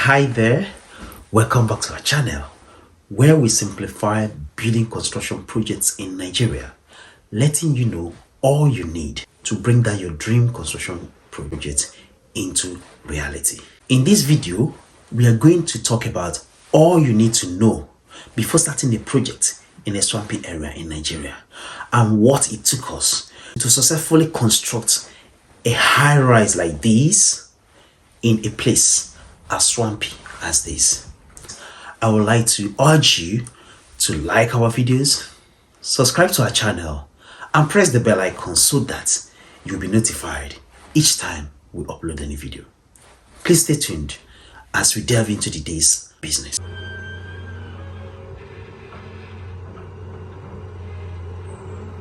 Hi there, welcome back to our channel where we simplify building construction projects in Nigeria, letting you know all you need to bring down your dream construction project into reality. In this video, we are going to talk about all you need to know before starting a project in a swampy area in Nigeria and what it took us to successfully construct a high-rise like this in a place as swampy as this. I would like to urge you to like our videos, subscribe to our channel, and press the bell icon so that you'll be notified each time we upload any video. Please stay tuned as we delve into the day's business.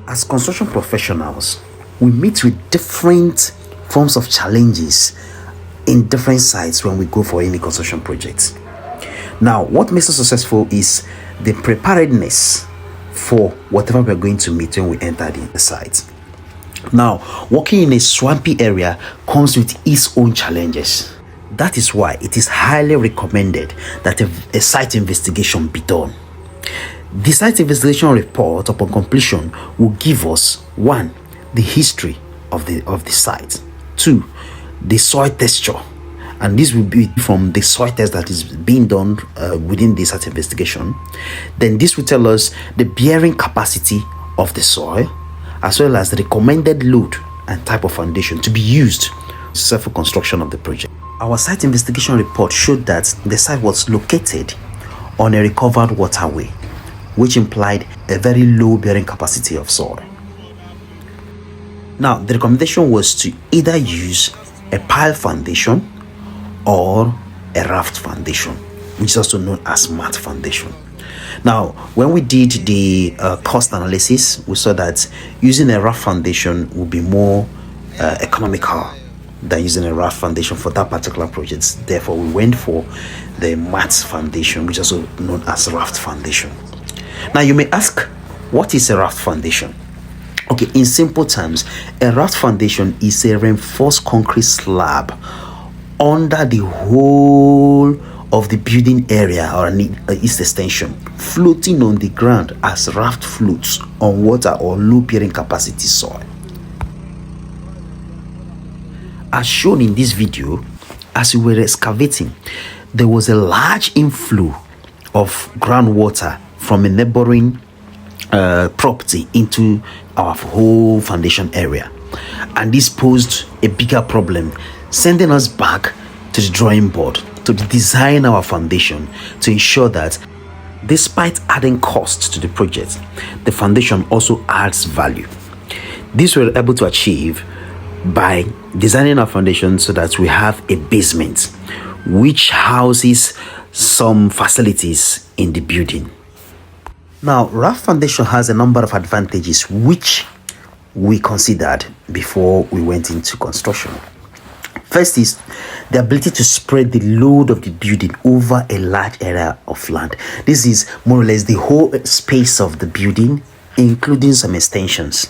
As construction professionals, we meet with different forms of challenges in different sites when we go for any construction project. Now, what makes us successful is the preparedness for whatever we're going to meet when we enter the site. Now, working in a swampy area comes with its own challenges. That is why it is highly recommended that a site investigation be done. The site investigation report upon completion will give us 1. The history of the site, 2. The soil texture, and this will be from the soil test that is being done within the site investigation. Then this will tell us the bearing capacity of the soil, as well as the recommended load and type of foundation to be used in successful construction of the project. Our site investigation report showed that the site was located on a recovered waterway, which implied a very low bearing capacity of soil. Now, the recommendation was to either use a pile foundation or a raft foundation, which is also known as mat foundation. Now, when we did the cost analysis, we saw that using a raft foundation would be more economical than using a raft foundation for that particular project. Therefore, we went for the mat foundation, which is also known as raft foundation. Now, you may ask, what is a raft foundation? Okay, in simple terms, a raft foundation is a reinforced concrete slab under the whole of the building area or its extension, floating on the ground as raft floats on water or low bearing capacity soil. As shown in this video, as we were excavating, there was a large inflow of groundwater from a neighboring property into our whole foundation area, and this posed a bigger problem, sending us back to the drawing board to design our foundation to ensure that despite adding cost to the project, the foundation also adds value. This we were able to achieve by designing our foundation so that we have a basement which houses some facilities in the building. Now, raft foundation has a number of advantages which we considered before we went into construction. First is the ability to spread the load of the building over a large area of land. This is more or less the whole space of the building, including some extensions.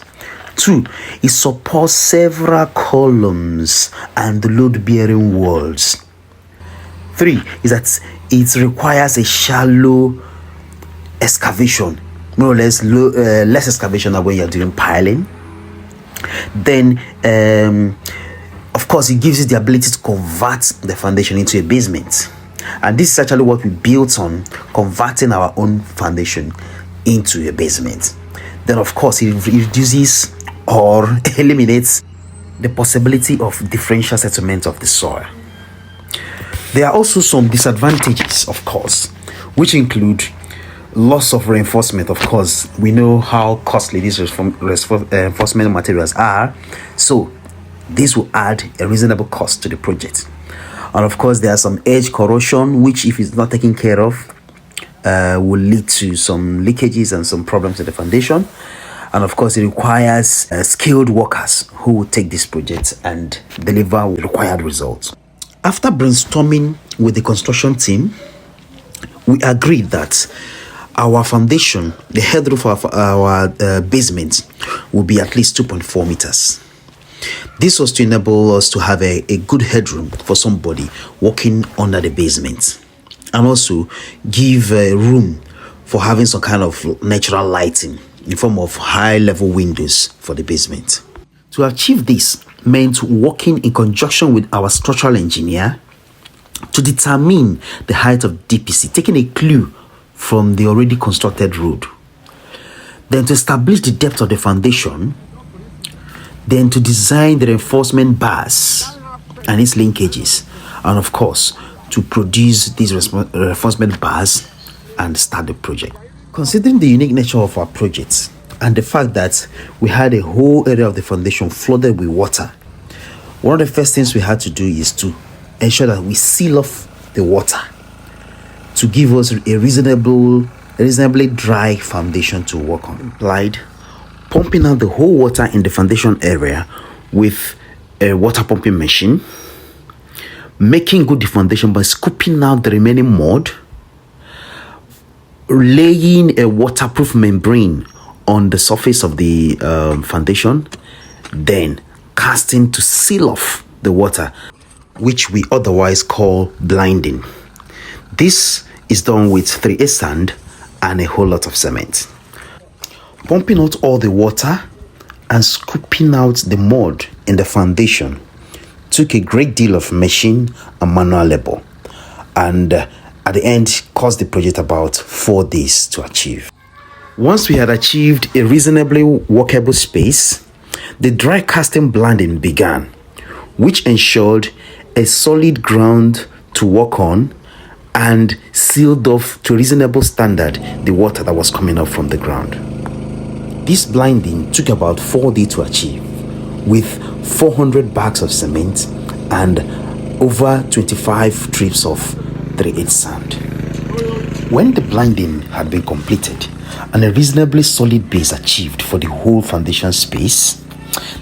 2, it supports several columns and load-bearing walls. 3 is that it requires a shallow excavation, more or less less excavation than when you're doing piling. Then of course, it gives you the ability to convert the foundation into a basement, and this is actually what we built on, converting our own foundation into a basement. Then of course, it reduces or eliminates the possibility of differential settlement of the soil. There are also some disadvantages, of course, which include loss of reinforcement. Of course, we know how costly these reinforcement materials are, so this will add a reasonable cost to the project. And of course, there are some edge corrosion, which if it's not taken care of will lead to some leakages and some problems in the foundation. And of course, it requires skilled workers who will take this project and deliver required results. After brainstorming with the construction team, we agreed that our foundation, the head roof of our basement, will be at least 2.4 meters. This was to enable us to have a good headroom for somebody walking under the basement, and also give room for having some kind of natural lighting in form of high level windows for the basement. To achieve this meant working in conjunction with our structural engineer to determine the height of DPC, taking a clue from the already constructed road. Then to establish the depth of the foundation. Then to design the reinforcement bars and its linkages. And of course, to produce these reinforcement bars and start the project. Considering the unique nature of our project and the fact that we had a whole area of the foundation flooded with water, one of the first things we had to do is to ensure that we seal off the water to give us a reasonably dry foundation to work on. Implied pumping out the whole water in the foundation area with a water pumping machine, making good the foundation by scooping out the remaining mud, laying a waterproof membrane on the surface of the foundation, then casting to seal off the water, which we otherwise call blinding. This is done with 3/8 sand and a whole lot of cement. Pumping out all the water and scooping out the mud in the foundation took a great deal of machine and manual labor, and at the end cost the project about 4 days to achieve. Once we had achieved a reasonably workable space, the dry casting blending began, which ensured a solid ground to work on and sealed off to a reasonable standard the water that was coming up from the ground. This blinding took about 4 days to achieve, with 400 bags of cement and over 25 trips of 3/8 sand. When the blinding had been completed and a reasonably solid base achieved for the whole foundation space,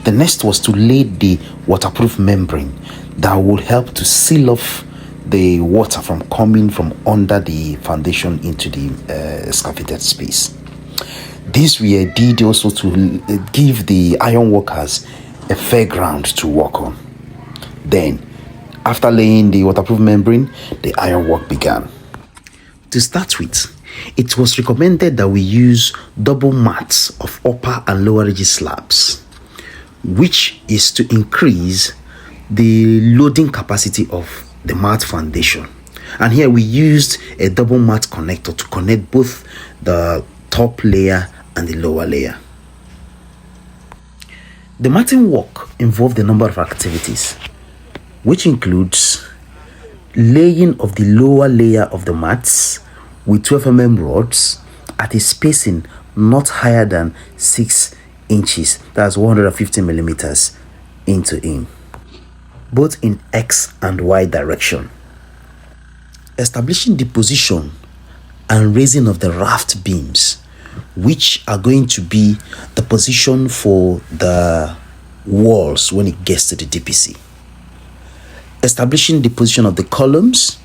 the next was to lay the waterproof membrane that would help to seal off the water from coming from under the foundation into the excavated space. This we did also to give the iron workers a fair ground to work on. Then, after laying the waterproof membrane, the iron work began. To start with, it was recommended that we use double mats of upper and lower ridge slabs, which is to increase the loading capacity of the mat foundation. And here we used a double mat connector to connect both the top layer and the lower layer. The matting work involved a number of activities, which includes laying of the lower layer of the mats with 12 mm rods at a spacing not higher than 6 inches, that's 150 millimeters into in, both in X and Y direction. Establishing the position and raising of the raft beams, which are going to be the position for the walls when it gets to the DPC. Establishing the position of the columns,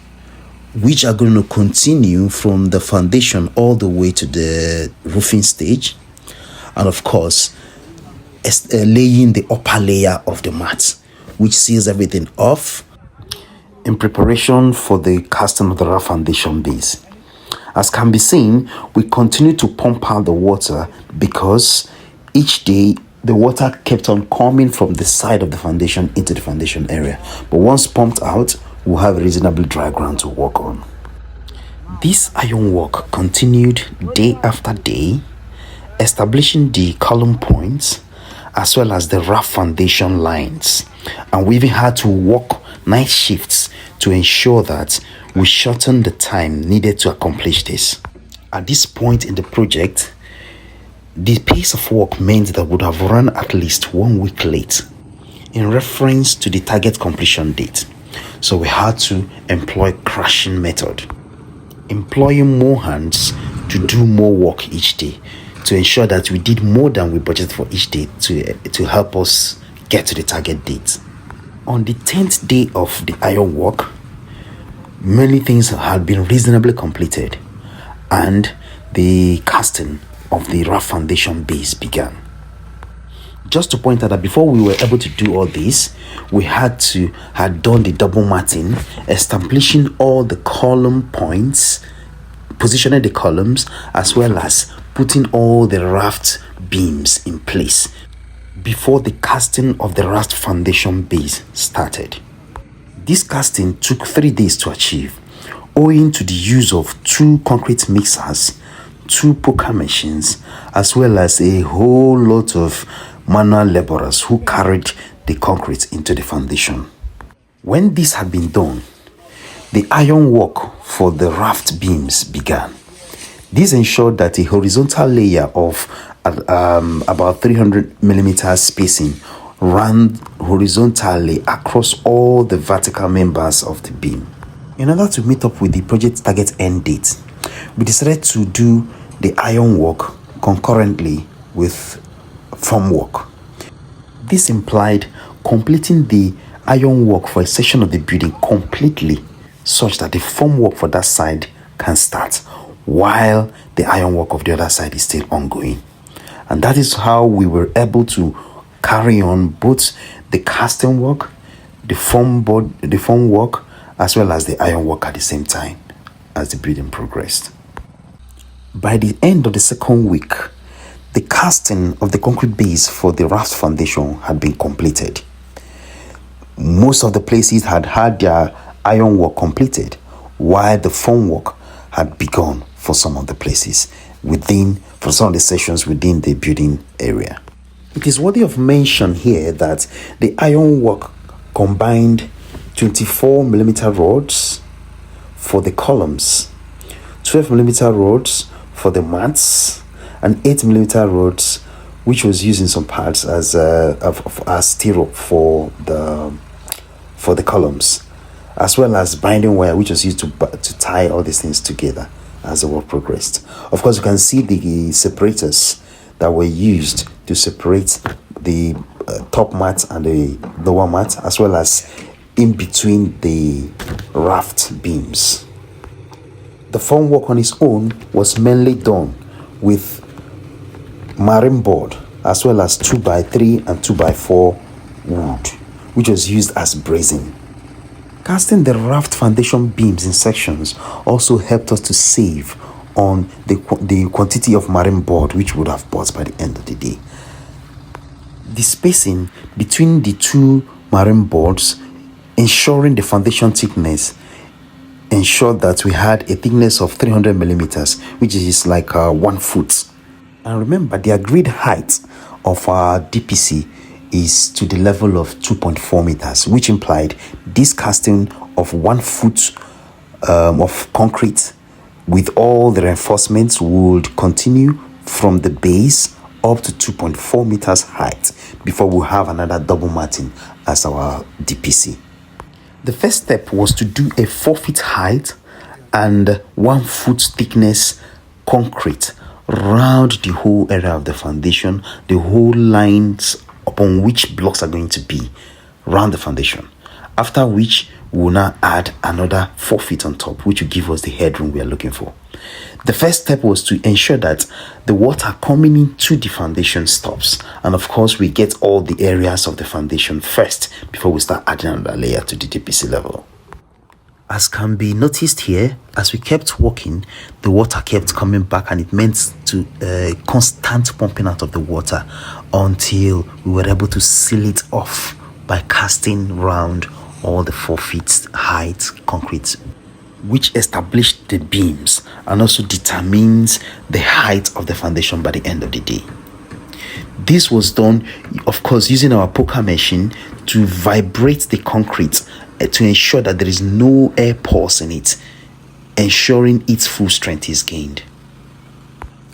which are going to continue from the foundation all the way to the roofing stage. And of course, laying the upper layer of the mat, which seals everything off in preparation for the casting of the raft foundation base. As can be seen, we continue to pump out the water because each day the water kept on coming from the side of the foundation into the foundation area. But once pumped out, we'll have a reasonably dry ground to work on. This iron work continued day after day, establishing the column points as well as the raft foundation lines. And we even had to work night shifts to ensure that we shortened the time needed to accomplish this. At this point in the project, the pace of work meant that we would have run at least 1 week late in reference to the target completion date. So we had to employ crashing method, employing more hands to do more work each day to ensure that we did more than we budgeted for each day to help us get to the target date. On the 10th day of the iron work, many things had been reasonably completed and the casting of the raft foundation base began. Just to point out that before we were able to do all this, we had done the double matting, establishing all the column points, positioning the columns, as well as putting all the raft beams in place before the casting of the raft foundation base started. This casting took 3 days to achieve, owing to the use of 2 concrete mixers, 2 poker machines, as well as a whole lot of manual laborers who carried the concrete into the foundation. When this had been done, the iron work for the raft beams began. This ensured that a horizontal layer of about 300 millimeters spacing ran horizontally across all the vertical members of the beam. In order to meet up with the project target end date, we decided to do the iron work concurrently with form work. This implied completing the iron work for a section of the building completely, such that the form work for that side can start while the iron work of the other side is still ongoing. And that is how we were able to carry on both the casting work, the form work, as well as the iron work at the same time as the building progressed. By the end of the second week, the casting of the concrete base for the raft foundation had been completed. Most of the places had their iron work completed, while the form work had begun for some of the places for some of the sections within the building area. It is worthy of mention here that the iron work combined 24 millimeter rods for the columns, 12 millimeter rods for the mats, and 8 millimeter rods, which was used in some parts as stirrup for the columns, as well as binding wire, which was used to tie all these things together as the work progressed. Of course, you can see the separators that were used to separate the top mat and the lower mat, as well as in between the raft beams. The form work on its own was mainly done with marine board, as well as 2x3 and 2x4 wood, which was used as bracing. Casting the raft foundation beams in sections also helped us to save on the quantity of marine board which we would have bought by the end of the day. The spacing between the 2 marine boards, ensuring the foundation thickness, ensured that we had a thickness of 300 millimeters, which is like 1 foot. And remember, the agreed height of our DPC is to the level of 2.4 meters, which implied this casting of 1 foot of concrete with all the reinforcements would continue from the base up to 2.4 meters height before we have another double matting as our DPC. The first step was to do a 4 feet height and 1 foot thickness concrete around the whole area of the foundation, the whole lines upon which blocks are going to be around the foundation. After which, we will now add another 4 feet on top, which will give us the headroom we are looking for. The first step was to ensure that the water coming into the foundation stops. And of course, we get all the areas of the foundation first before we start adding another layer to the DPC level. As can be noticed here, as we kept walking, the water kept coming back, and it meant to constant pumping out of the water until we were able to seal it off by casting round all the 4 feet height concrete, which established the beams and also determines the height of the foundation by the end of the day. This was done, of course, using our poker machine to vibrate the concrete to ensure that there is no air pulse in it, ensuring its full strength is gained.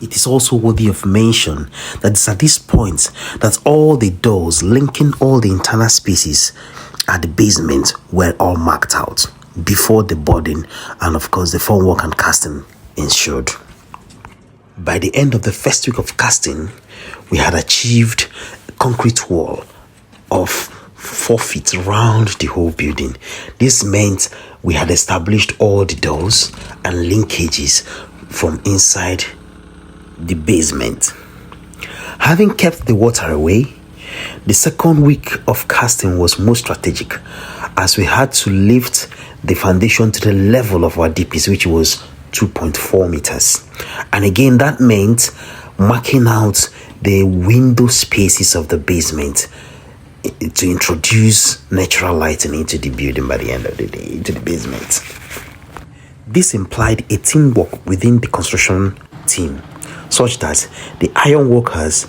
It is also worthy of mention that it's at this point that all the doors linking all the internal spaces at the basement were all marked out before the boarding and of course the formwork and casting ensured. By the end of the first week of casting, we had achieved a concrete wall of 4 feet around the whole building. This meant we had established all the doors and linkages from inside the basement. Having kept the water away, The second week of casting was most strategic, as we had to lift the foundation to the level of our DPC, which was 2.4 meters. And again, that meant marking out the window spaces of the basement to introduce natural lighting into the building by the end of the day, into the basement. This implied a teamwork within the construction team, such that the iron workers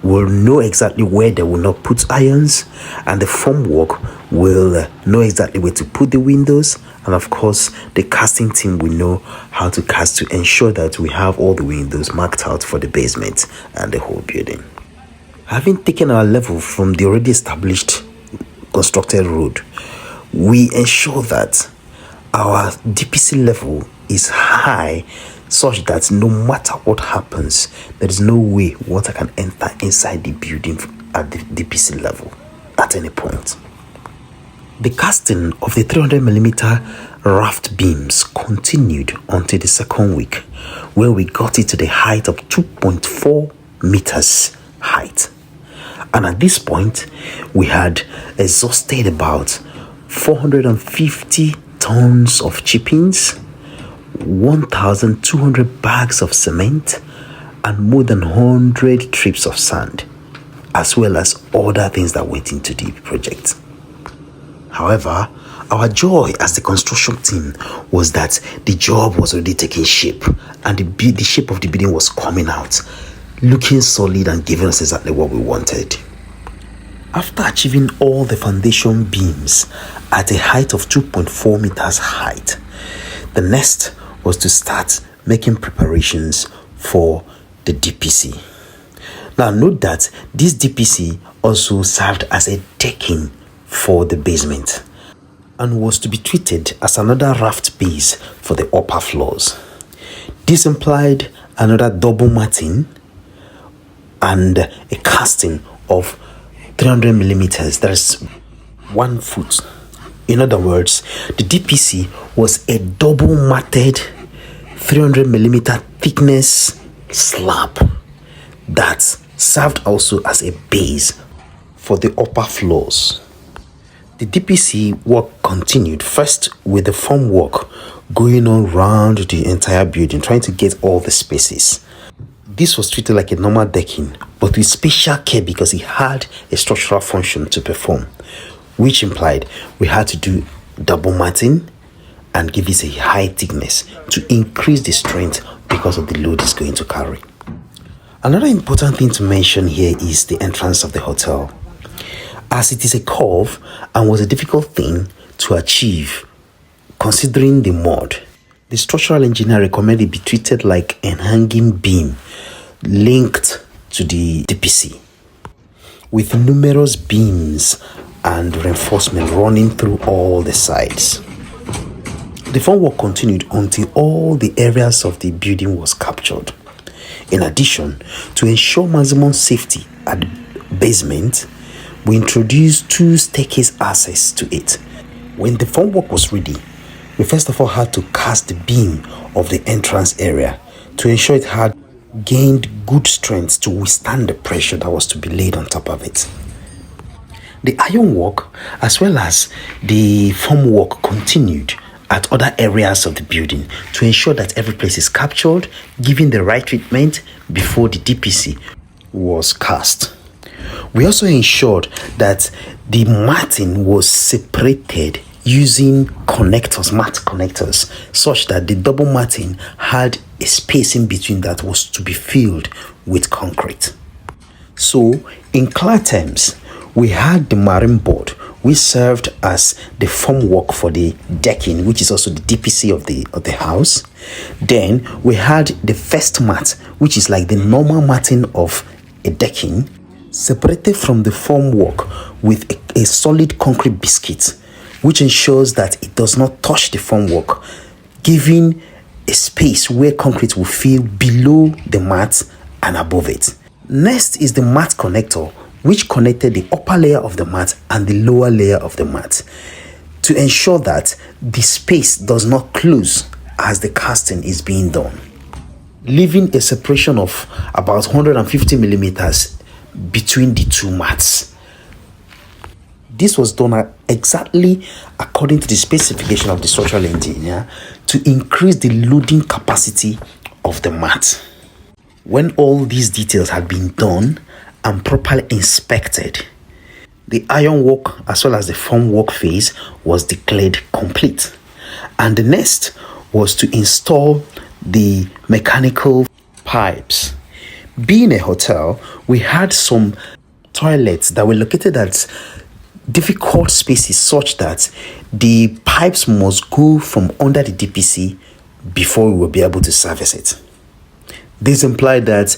will know exactly where they will not put irons, and the formwork will know exactly where to put the windows, and of course the casting team will know how to cast to ensure that we have all the windows marked out for the basement and the whole building. Having taken our level from the already established constructed road, we ensure that our DPC level is high, such that no matter what happens, there is no way water can enter inside the building at the DPC level at any point. The casting of the 300mm raft beams continued until the second week, where we got it to the height of 2.4 meters height. And at this point, we had exhausted about 450 tons of chippings, 1,200 bags of cement, and more than 100 trips of sand, as well as other things that went into the project. However, our joy as the construction team was that the job was already taking shape, and the shape of the building was coming out, looking solid and giving us exactly what we wanted. After achieving all the foundation beams at a height of 2.4 meters height, the next was to start making preparations for the DPC. Now note that this DPC also served as a decking for the basement and was to be treated as another raft base for the upper floors. This implied another double matting and a casting of 300mm, that is 1 foot. In other words, the DPC was a double matted 300mm thickness slab that served also as a base for the upper floors. The DPC work continued, first with the formwork going on around the entire building, trying to get all the spaces. This was treated like a normal decking, but with special care because it had a structural function to perform, which implied we had to do double matting and give it a high thickness to increase the strength because of the load it's going to carry. Another important thing to mention here is the entrance of the hotel, as it is a curve and was a difficult thing to achieve considering the mud. The structural engineer recommended it be treated like a hanging beam linked to the DPC, with numerous beams and reinforcement running through all the sides. The formwork continued until all the areas of the building was captured. In addition, to ensure maximum safety at the basement, we introduced 2 staircase access to it. When the formwork was ready, we first of all had to cast the beam of the entrance area to ensure it had gained good strength to withstand the pressure that was to be laid on top of it. The ironwork as well as the formwork continued at other areas of the building to ensure that every place is captured, giving the right treatment before the DPC was cast. We also ensured that the matting was separated using connectors, mat connectors, such that the double matting had a space in between that was to be filled with concrete. So, in clear terms, we had the marine board, which served as the formwork for the decking, which is also the DPC of the house. Then we had the first mat, which is like the normal matting of a decking, separated from the formwork with a solid concrete biscuit, which ensures that it does not touch the formwork, giving a space where concrete will fill below the mat and above it. Next is the mat connector, which connected the upper layer of the mat and the lower layer of the mat to ensure that the space does not close as the casting is being done, leaving a separation of about 150 millimeters between the two mats. This was done exactly according to the specification of the structural engineer to increase the loading capacity of the mat. When all these details had been done and properly inspected, the ironwork as well as the formwork phase was declared complete. And the next was to install the mechanical pipes. Being a hotel, we had some toilets that were located at difficult spaces such that the pipes must go from under the DPC before we will be able to service it. This implied that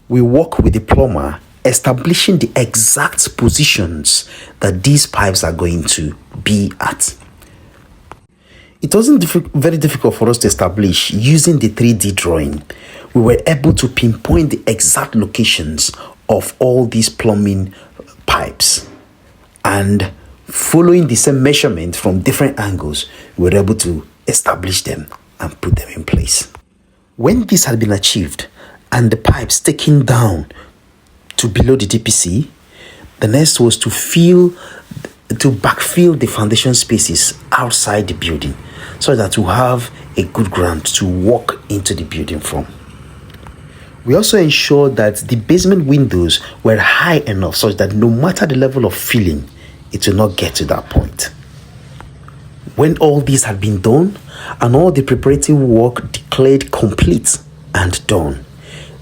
we work with the plumber establishing the exact positions that these pipes are going to be at. It wasn't very difficult for us to establish using the 3D drawing. We were able to pinpoint the exact locations of all these plumbing pipes, and following the same measurement from different angles, we were able to establish them and put them in place. When this had been achieved and the pipes taken down to below the DPC, the next was to backfill the foundation spaces outside the building so that we have a good ground to walk into the building from. We also ensured that the basement windows were high enough such that no matter the level of filling, it will not get to that point. When all this had been done and all the preparatory work declared complete and done,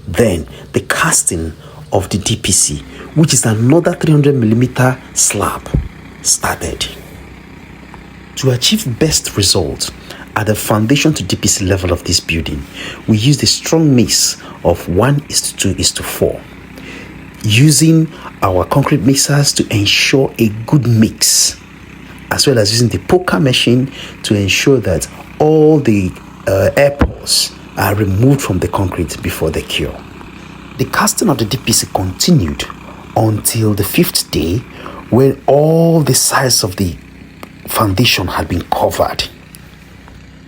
then the casting of the DPC, which is another 300mm slab, started. To achieve best results at the foundation to DPC level of this building, we used a strong mix of 1:2:4, using our concrete mixers to ensure a good mix, as well as using the poker machine to ensure that all the air pores are removed from the concrete before they cure. The casting of the DPC continued until the 5th day, when all the sides of the foundation had been covered.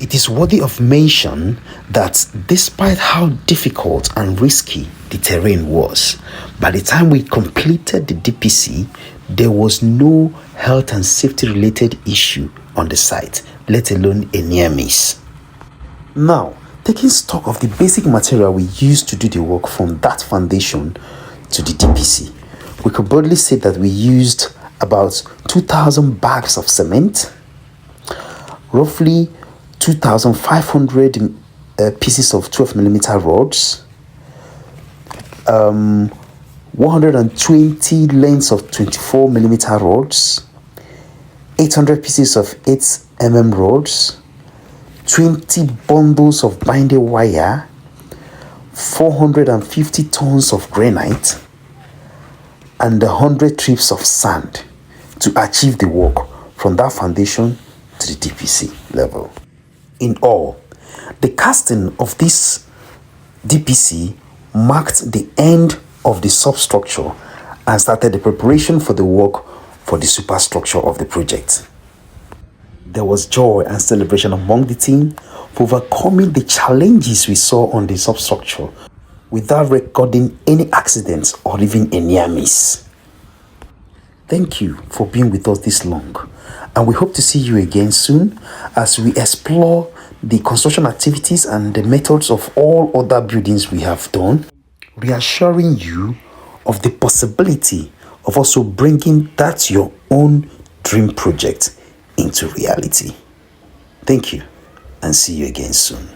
It is worthy of mention that despite how difficult and risky the terrain was, by the time we completed the DPC, there was no health and safety related issue on the site, let alone a near miss. Now, taking stock of the basic material we used to do the work from that foundation to the DPC, we could broadly say that we used about 2,000 bags of cement, roughly 2,500 pieces of 12mm rods, 120 lengths of 24mm rods, 800 pieces of 8mm rods, 20 bundles of binding wire, 450 tons of granite, and 100 trips of sand to achieve the work from that foundation to the DPC level. In all, the casting of this DPC marked the end of the substructure and started the preparation for the work for the superstructure of the project. There was joy and celebration among the team for overcoming the challenges we saw on the substructure without recording any accidents or even a near miss. Thank you for being with us this long, and we hope to see you again soon as we explore the construction activities and the methods of all other buildings we have done, reassuring you of the possibility of also bringing that your own dream project into reality. Thank you, and see you again soon.